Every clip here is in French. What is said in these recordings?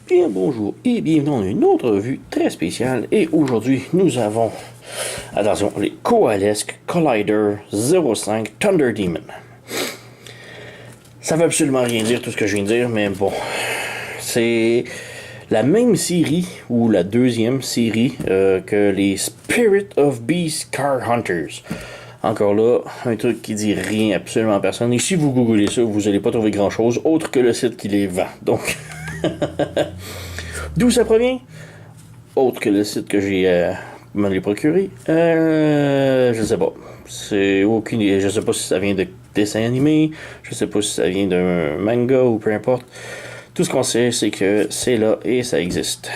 Bien bonjour et bienvenue dans une autre revue très spéciale. Et aujourd'hui, nous avons, attention, les Coalesque Collider 05 Thunder Demon. Ça veut absolument rien dire tout ce que je viens de dire, mais bon, c'est la même série, ou la deuxième série, que les Spirit of Beast Car Hunters. Encore là, un truc qui dit rien absolument à personne. Et si vous googlez ça, vous n'allez pas trouver grand chose autre que le site qui les vend. Donc, d'où ça provient? Autre que le site que j'ai me les procuré. Je sais pas. C'est aucune idée. Je sais pas si ça vient de dessins animés. Je sais pas si ça vient d'un manga ou peu importe. Tout ce qu'on sait, c'est que c'est là et ça existe.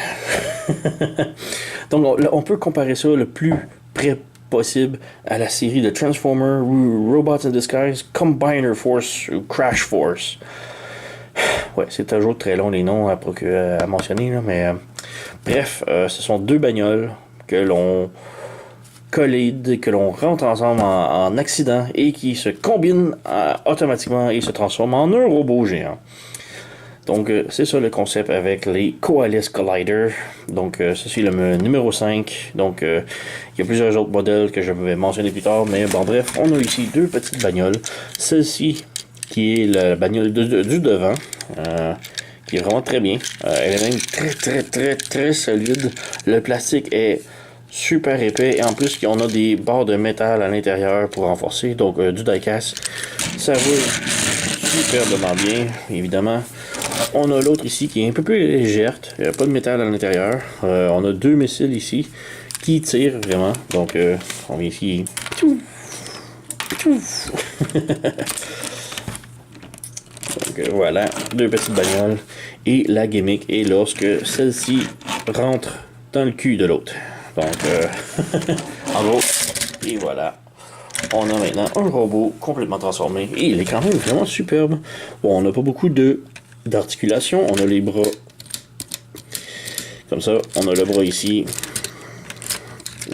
Donc, on peut comparer ça le plus près possible à la série de Transformers, Robots in Disguise, Combiner Force ou Crash Force. Ouais, c'est toujours très long les noms à mentionner, là, mais bref, ce sont deux bagnoles que l'on collide, que l'on rentre ensemble en accident et qui se combinent automatiquement et se transforment en un robot géant. Donc, c'est ça le concept avec les Coalesce Collider. Donc, ceci est le numéro 5. Donc, il y a plusieurs autres modèles que je vais mentionner plus tard. Mais bon, bref, on a ici deux petites bagnoles. Celle-ci, qui est la bagnole du devant, qui est vraiment très bien. Elle est même très solide. Le plastique est super épais. Et en plus, on a des barres de métal à l'intérieur pour renforcer. Donc, du die-cast. Ça roule superbement bien, évidemment. On a l'autre ici qui est un peu plus légère. Il n'y a pas de métal à l'intérieur. On a deux missiles ici qui tirent vraiment. Donc, on vient ici. Donc, voilà, deux petites bagnoles. Et la gimmick est lorsque celle-ci rentre dans le cul de l'autre. Donc, en gros, et voilà. On a maintenant un robot complètement transformé. Et il est quand même vraiment superbe. Bon, on n'a pas beaucoup d'articulation. On a les bras comme ça. On a le bras ici.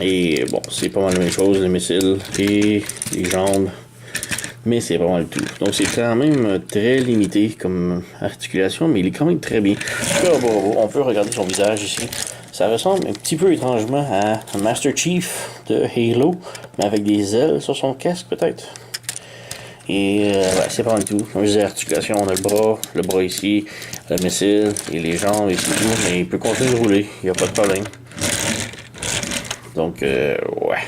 Et bon, c'est pas mal la même chose, les missiles et les jambes. Mais c'est pas mal tout. Donc c'est quand même très limité comme articulation, mais il est quand même très bien. On peut regarder son visage ici. Ça ressemble un petit peu étrangement à Master Chief de Halo, mais avec des ailes sur son casque peut-être. Et ouais, c'est pas mal tout. Comme je disais, articulation, on a le bras ici, le missile et les jambes et c'est tout. Mais il peut continuer de rouler, il n'y a pas de problème. Donc, ouais,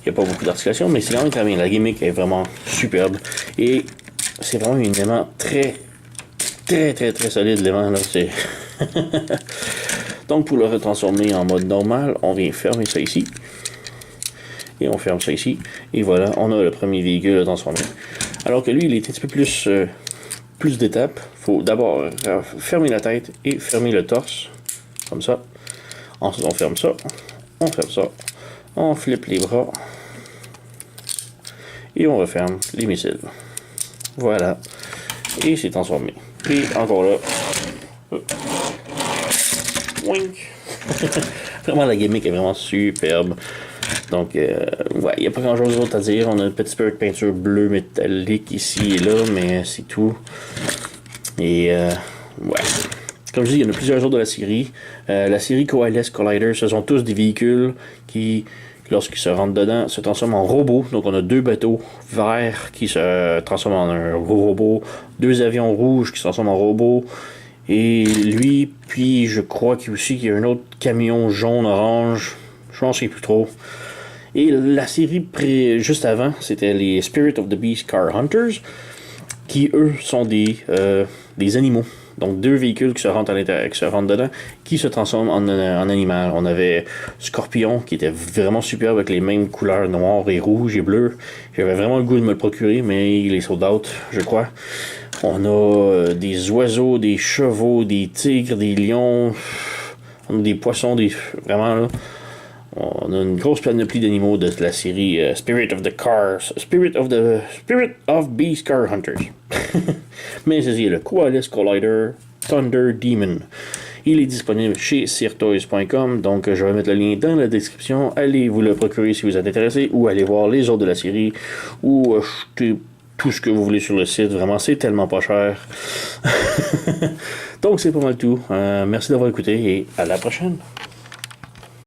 il n'y a pas beaucoup d'articulation, mais c'est quand même très bien. La gimmick est vraiment superbe. Et c'est vraiment un élément très solide, l'élément là. C'est donc, pour le retransformer en mode normal, on vient fermer ça ici. Et on ferme ça ici. Et voilà, on a le premier véhicule transformé. Alors que lui, il est un petit peu plus d'étapes. Il faut d'abord fermer la tête et fermer le torse. Comme ça. Ensuite, on ferme ça. On ferme ça. On flippe les bras. Et on referme les missiles. Voilà. Et c'est transformé. Et encore là. Wink. Vraiment, la gimmick est vraiment superbe. Donc, ouais, il n'y a pas grand chose d'autre à dire. On a une petite peu de peinture bleue métallique ici et là, mais c'est tout. Et, ouais. Comme je dis, il y en a plusieurs autres de la série. La série Coalesce Collider, ce sont tous des véhicules qui, lorsqu'ils se rentrent dedans, se transforment en robots. Donc, on a deux bateaux verts qui se transforment en un gros robot, deux avions rouges qui se transforment en robots. Et lui, puis je crois qu'il y a un autre camion jaune-orange. Je ne sais plus trop. Et la série juste avant, c'était les Spirit of the Beast Car Hunters, qui eux sont des animaux. Donc deux véhicules qui se rentrent à l'intérieur, qui se rentrent dedans, qui se transforment en animal. On avait Scorpion, qui était vraiment superbe avec les mêmes couleurs noires et rouges et bleues. J'avais vraiment le goût de me le procurer, mais il est sold out, je crois. On a des oiseaux, des chevaux, des tigres, des lions. On a des poissons, vraiment là. On a une grosse panoplie d'animaux de la série Spirit of Beast Car Hunters. Mais c'est le Coalesce Collider Thunder Demon. Il est disponible chez sirtoys.com, donc je vais mettre le lien dans la description. Allez vous le procurer si vous êtes intéressé, ou allez voir les autres de la série, ou acheter tout ce que vous voulez sur le site. Vraiment, c'est tellement pas cher. Donc c'est pas mal tout. Merci d'avoir écouté et à la prochaine.